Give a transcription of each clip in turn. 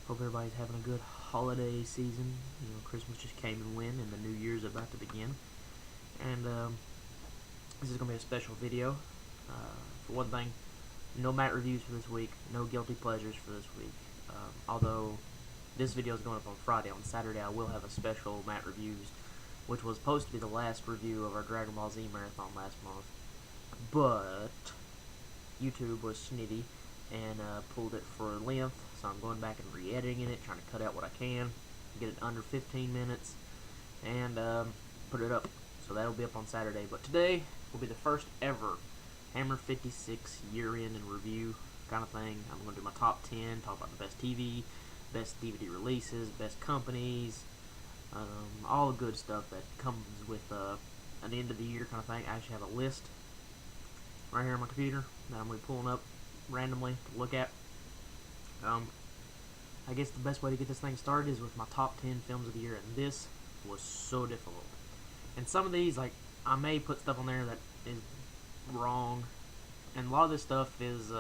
Hope everybody's having a good holiday season. Christmas just came and went, and the New Year's about to begin. And this is going to be a special video. For one thing, no Matt reviews for this week, no guilty pleasures for this week. Although this video is going up on Friday, on Saturday I will have a special Matt reviews, which was supposed to be the last review of our Dragon Ball Z marathon last month. But YouTube was snitty and pulled it for length, so I'm going back and re-editing it, trying to cut out what I can, get it under 15 minutes, and put it up. So that'll be up on Saturday. But today will be the first ever Hammer 56 year-end and review kind of thing. I'm going to do my top 10, talk about the best TV, best DVD releases, best companies, all the good stuff that comes with an end of the year kind of thing. I actually have a list right here on my computer that I'm going to be pulling up randomly to look at. I guess the best way to get this thing started is with my top 10 films of the year, and this was so difficult. And some of these, like, I may put stuff on there that is wrong, and a lot of this stuff is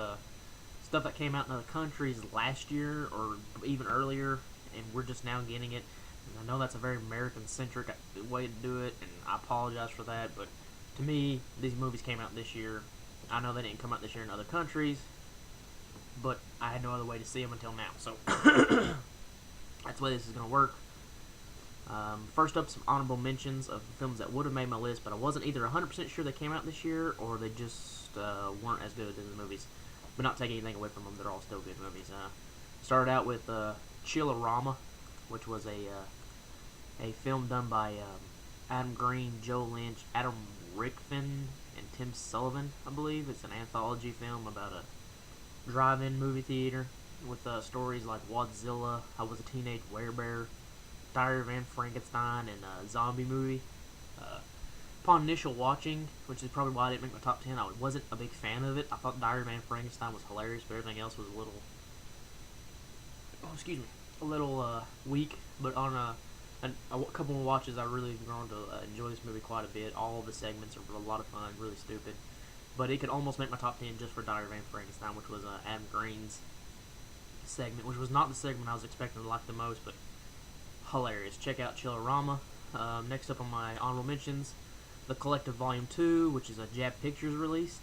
stuff that came out in other countries last year or even earlier, and we're just now getting it. And I know that's a very American-centric way to do it, and I apologize for that, but to me, these movies came out this year. I know they didn't come out this year in other countries, but I had no other way to see them until now, so that's the way this is going to work. First up, some honorable mentions of films that would have made my list, but I wasn't either 100% sure they came out this year, or they just weren't as good as the movies. But not taking anything away from them, they're all still good movies. Started out with Chillerama, which was a film done by Adam Green, Joe Lynch, Adam Rickfin, and Tim Sullivan, I believe. It's an anthology film about a drive-in movie theater with stories like Wadzilla, I Was a Teenage Werebear, Diary of Anne Frankenstein, and a zombie movie. Upon initial watching, which is probably why I didn't make my top 10, I wasn't a big fan of it. I thought Diary of Anne Frankenstein was hilarious, but everything else was a little weak. But on a couple of watches, I really grown to enjoy this movie quite a bit. All of the segments are a lot of fun, really stupid. But it could almost make my top 10 just for Diary of Anne Frankenstein, which was Adam Green's segment, which was not the segment I was expecting to like the most, but hilarious. Check out Chillerama. Next up on my honorable mentions, The Collective Volume 2, which is a Jab Pictures released.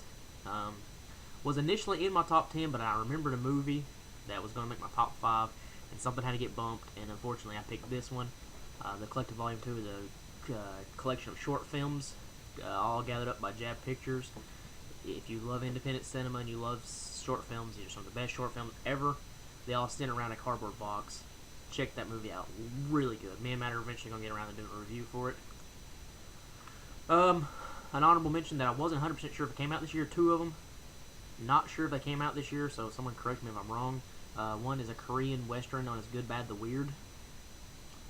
Was initially in my top 10, but I remembered a movie that was going to make my top 5, and something had to get bumped, and unfortunately I picked this one. The Collective Volume 2 is a collection of short films, all gathered up by Jab Pictures. If you love independent cinema and you love short films, these are some of the best short films ever. They all stand around a cardboard box. Check that movie out. Really good. Me and Matt are eventually going to get around to doing a review for it. An honorable mention that I wasn't 100% sure if it came out this year, 2 of them. Not sure if they came out this year, so someone correct me if I'm wrong. One is a Korean Western known as Good, Bad, the Weird.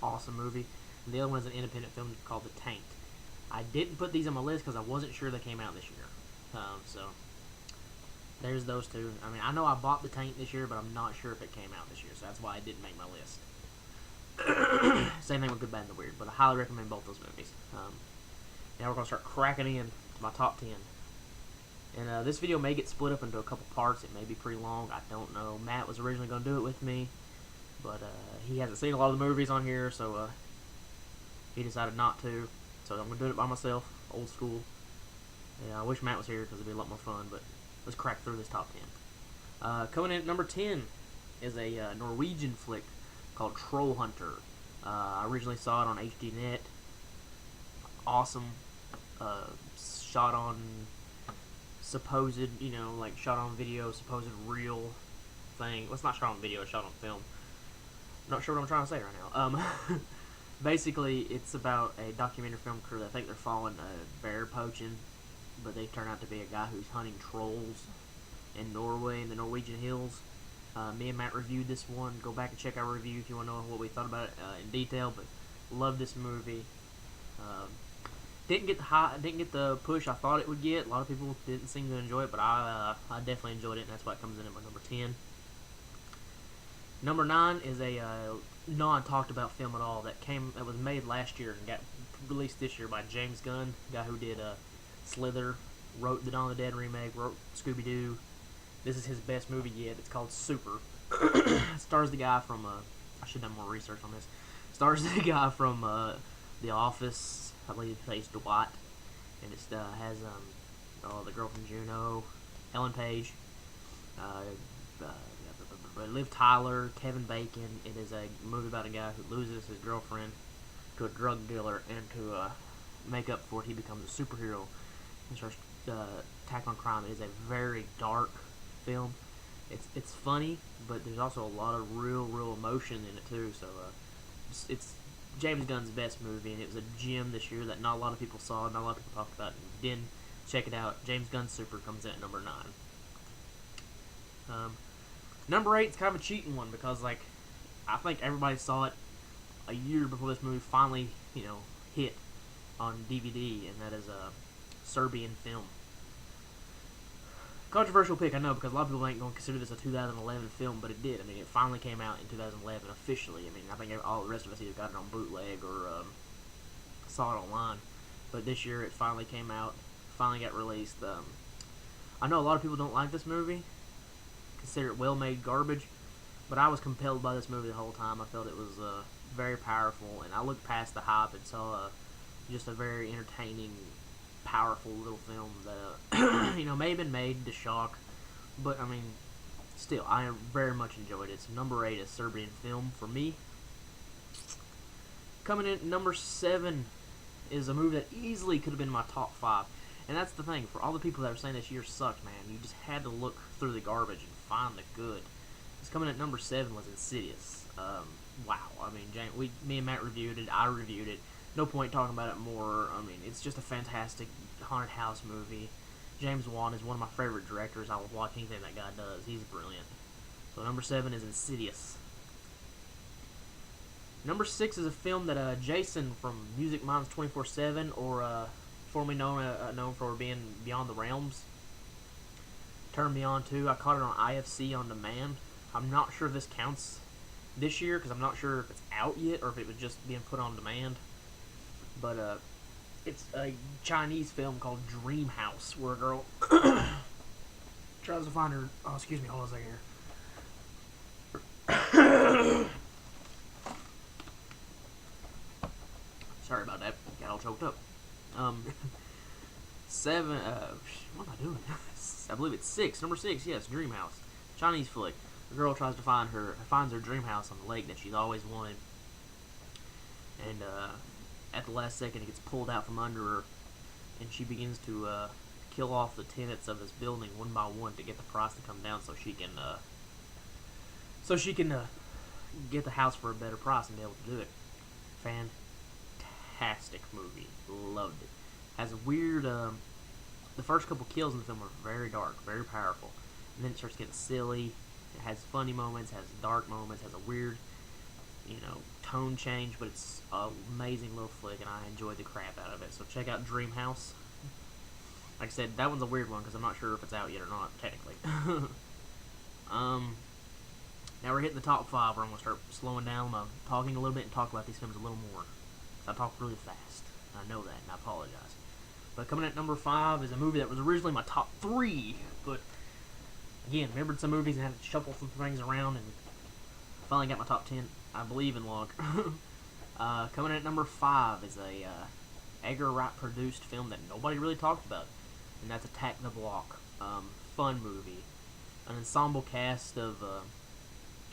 Awesome movie. And the other one is an independent film called The Taint. I didn't put these on my list because I wasn't sure they came out this year. So there's those 2. I mean, I know I bought The Taint this year, but I'm not sure if it came out this year, so that's why I didn't make my list. Same thing with Good, Bad, and the Weird, but I highly recommend both those movies. Now we're going to start cracking in to my top 10. And this video may get split up into a couple parts. It may be pretty long. I don't know. Matt was originally going to do it with me, but he hasn't seen a lot of the movies on here, so he decided not to. So I'm going to do it by myself, old school. Yeah, I wish Matt was here because it'd be a lot more fun, but let's crack through this top 10. Coming in at number 10 is a Norwegian flick called Troll Hunter. I originally saw it on HDNet. Awesome. Shot on supposed, shot on video, supposed real thing. Well, it's not shot on video, it's shot on film. Not sure what I'm trying to say right now. Basically, it's about a documentary film crew that think they're following bear poaching, but they turn out to be a guy who's hunting trolls in Norway, in the Norwegian hills. Me and Matt reviewed this one. Go back and check our review if you want to know what we thought about it in detail, but love this movie. Didn't get the push I thought it would get. A lot of people didn't seem to enjoy it, but I definitely enjoyed it, and that's why it comes in at my number 10. Number 9 is a non-talked about film at all that was made last year and got released this year by James Gunn, the guy who did Slither, wrote the Dawn of the Dead remake, wrote Scooby-Doo. This is his best movie yet. It's called Super. Stars the guy from I should have done more research on this. Stars the guy from The Office. I believe he plays Dwight, and it has the girl from Juno, Ellen Page, Liv Tyler, Kevin Bacon. It is a movie about a guy who loses his girlfriend to a drug dealer, and to make up for it, he becomes a superhero and starts attack on crime. It is a very dark film. It's funny, but there's also a lot of real emotion in it too. So it's James Gunn's best movie, and it was a gem this year that not a lot of people saw, not a lot of people talked about. And didn't check it out. James Gunn Super comes in at number 9. Number 8 is kind of a cheating one because I think everybody saw it a year before this movie finally hit on DVD, and that is a Serbian film. Controversial pick, I know, because a lot of people ain't going to consider this a 2011 film, but it did. I mean, it finally came out in 2011 officially. I mean, I think all the rest of us either got it on bootleg or saw it online. But this year it finally came out, finally got released. I know a lot of people don't like this movie, consider it well-made garbage, but I was compelled by this movie the whole time. I felt it was very powerful, and I looked past the hype and saw just a very entertaining, powerful little film that may have been made to shock, but I mean, still, I very much enjoyed it. So number 8 is Serbian film for me. Coming in at number 7 is a movie that easily could have been my top 5, and that's the thing. For all the people that are saying this year sucked, man, you just had to look through the garbage and find the good. It's coming at number 7 was Insidious. Wow, I mean, me and Matt reviewed it. I reviewed it. No point talking about it more. I mean, it's just a fantastic haunted house movie. James Wan is one of my favorite directors. I will watch anything that guy does. He's brilliant. So number 7 is Insidious. Number 6 is a film that Jason from Music Minds 24/7, or formerly known for being Beyond the Realms, turned me on to. I caught it on IFC on demand. I'm not sure if this counts this year because I'm not sure if it's out yet or if it was just being put on demand. But it's a Chinese film called Dream House, where a girl tries to find her. Oh, excuse me, hold on a second here. Sorry about that. Got all choked up. 7. What am I doing? I believe it's 6. Number 6. Yes, Dream House, Chinese flick. The girl tries to finds her dream house on the lake that she's always wanted, and at the last second, it gets pulled out from under her, and she begins to kill off the tenants of this building one by one to get the price to come down, so she can get the house for a better price and be able to do it. Fantastic movie, loved it. Has a weird. The first couple kills in the film are very dark, very powerful, and then it starts getting silly. It has funny moments, has dark moments, has a weird, tone change, but it's an amazing little flick, and I enjoyed the crap out of it. So check out Dream House. Like I said, that one's a weird one because I'm not sure if it's out yet or not, technically. Now we're hitting the top 5, where I'm going to start slowing down, talking a little bit, and talk about these films a little more. I talk really fast. I know that, and I apologize. But coming at number 5 is a movie that was originally my top 3, but again, remembered some movies and had to shuffle some things around, and finally got my top 10. I believe in luck. Coming in at number 5 is a Edgar Wright produced film that nobody really talked about, and that's Attack the Block. Fun movie. An ensemble cast of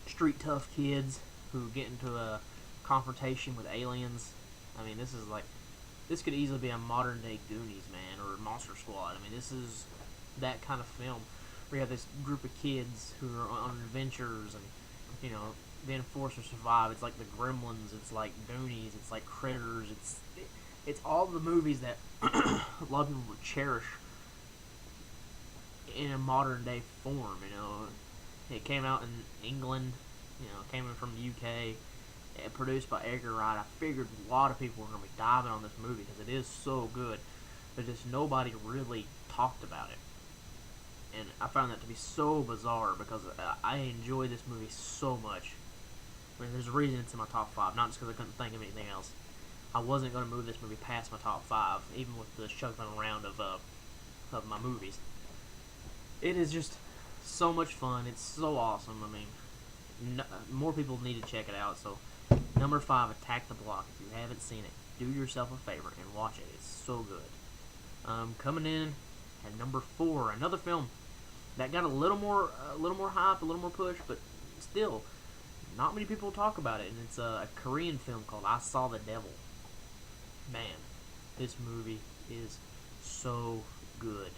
street tough kids who get into a confrontation with aliens. I mean, this could easily be a modern day Goonies, man, or Monster Squad. I mean, this is that kind of film where you have this group of kids who are on adventures and, being forced to survive. It's like the Gremlins, it's like Goonies, it's like Critters, it's all the movies that a lot of people would cherish in a modern day form. It came out in England, came in from the UK, produced by Edgar Wright. I figured a lot of people were going to be diving on this movie because it is so good, but just nobody really talked about it. And I found that to be so bizarre because I enjoy this movie so much. I mean, there's a reason it's in my top 5, not just because I couldn't think of anything else. I wasn't going to move this movie past my top 5, even with the shuffling around of my movies. It is just so much fun. It's so awesome. I mean, more people need to check it out. So, number 5, Attack the Block. If you haven't seen it, do yourself a favor and watch it. It's so good. Coming in at number 4, another film that got a little more hype, a little more push, but still, not many people talk about it. And it's a Korean film called I Saw the Devil. Man, this movie is so good.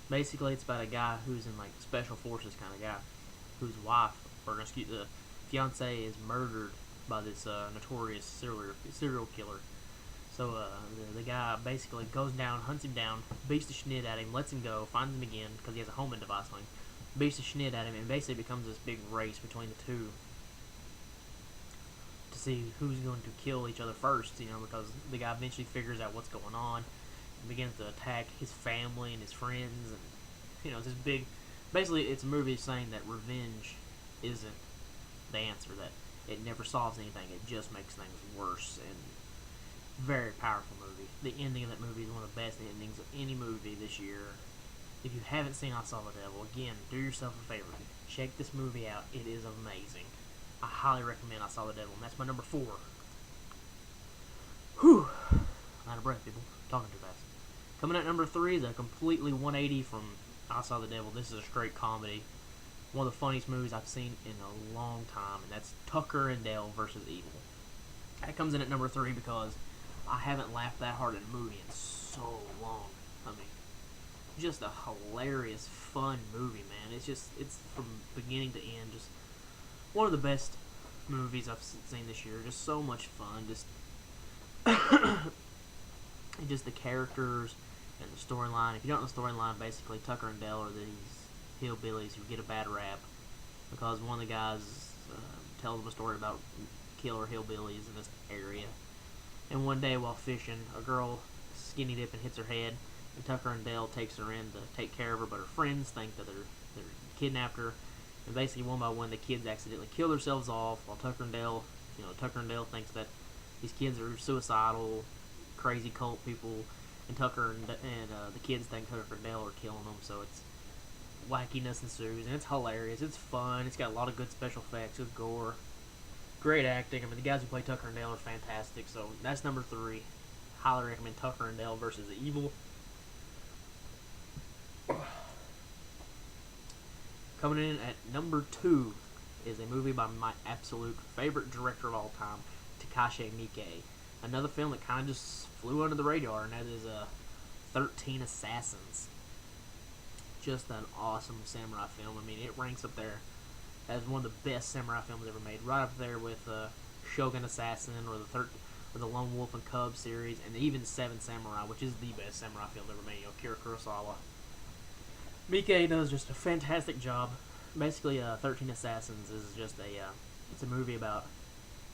Basically, it's about a guy who's in like special forces kind of guy, whose wife, or excuse the fiance, is murdered by this notorious serial killer. So the guy basically goes down, hunts him down, beats the schnit at him, lets him go, finds him again because he has a homing device on him, beats the schnit at him, and basically becomes this big race between the two to see who's going to kill each other first. Because the guy eventually figures out what's going on and begins to attack his family and his friends, and it's this big. Basically, it's a movie saying that revenge isn't the answer. That it never solves anything. It just makes things worse. And very powerful movie. The ending of that movie is one of the best endings of any movie this year. If you haven't seen I Saw the Devil, again, do yourself a favor. Check this movie out. It is amazing. I highly recommend I Saw the Devil, and that's my number 4. Whew. I'm out of breath, people. Talking too fast. Coming at number 3 is a completely 180 from I Saw the Devil. This is a straight comedy. One of the funniest movies I've seen in a long time, and that's Tucker and Dale versus Evil. That comes in at number 3 because I haven't laughed that hard at a movie in so long. I mean, just a hilarious, fun movie, man. It's from beginning to end, just one of the best movies I've seen this year. Just so much fun. Just the characters and the storyline. If you don't know the storyline, basically Tucker and Dale are these hillbillies who get a bad rap because one of the guys tells them a story about killer hillbillies in this area. And one day while fishing, a girl skinny dipping hits her head, and Tucker and Dale takes her in to take care of her, but her friends think that they're kidnapped her, and basically one by one the kids accidentally kill themselves off, while Tucker and Dale thinks that these kids are suicidal, crazy cult people, and Tucker and the kids think Tucker and Dale are killing them, so it's wackiness ensues, and it's hilarious, it's fun, it's got a lot of good special effects, good gore. Great acting. I mean, the guys who play Tucker and Dale are fantastic. So that's number 3. Highly recommend Tucker and Dale versus Evil. Coming in at number 2 is a movie by my absolute favorite director of all time, Takashi Miike. Another film that kind of just flew under the radar, and that is 13 Assassins. Just an awesome samurai film. I mean, it ranks up there as one of the best samurai films ever made, right up there with Shogun Assassin or the Lone Wolf and Cub series, and even Seven Samurai, which is the best samurai film ever made. Akira Kurosawa. Miike does just a fantastic job. Basically, 13 Assassins is just it's a movie about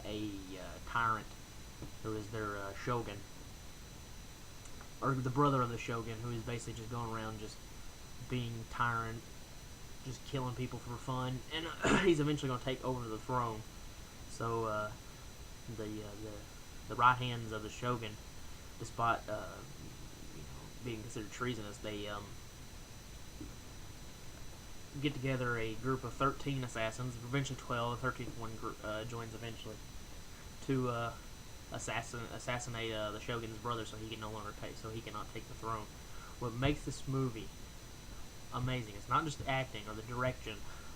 a tyrant who is their shogun, or the brother of the shogun, who is basically just going around just being tyrant, just killing people for fun, and he's eventually going to take over the throne. So the right hands of the shogun, despite being considered treasonous, they get together a group of 13 assassins, eventually 12. The 13th one joins eventually to assassinate the shogun's brother, so he cannot take the throne. What makes this movie amazing, it's not just the acting or the direction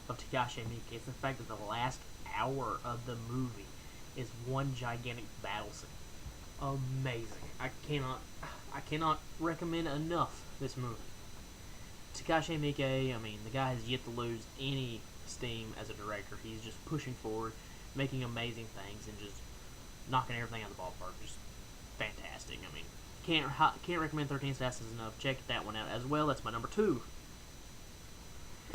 of Takashi Miike, it's the fact that the last hour of the movie is one gigantic battle scene. Amazing. I cannot recommend enough this movie. Takashi Miike, I mean, the guy has yet to lose any steam as a director. He's just pushing forward, making amazing things, and just knocking everything out of the ballpark. Just fantastic. I mean, can't recommend 13 Assassins enough. Check that one out as well. That's my number 2.